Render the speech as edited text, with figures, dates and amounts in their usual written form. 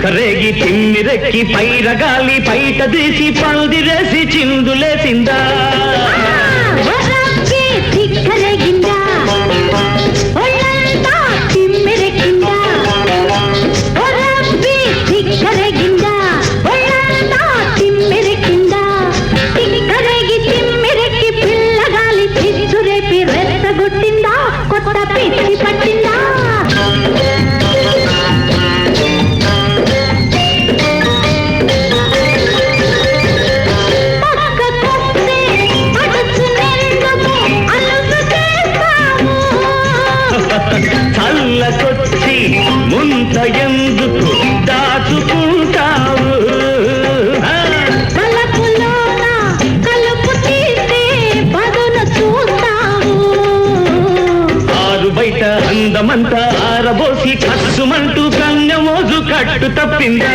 కరేగి తిమ్మిరెక్కి పైరగాలి పైట తీసి పందిరేసి చిందులేసిందా కొత్త పిచ్చి పట్టిందా చల్లకొచ్చి ముంత ఎందుకు దాచుకుంటావు కలుపు తీస్తే పదును చూస్తావు ఆరు బయట అందమంతా ఆరబోసి కసుమంటూ కన్య మోజు కట్టు తప్పిందా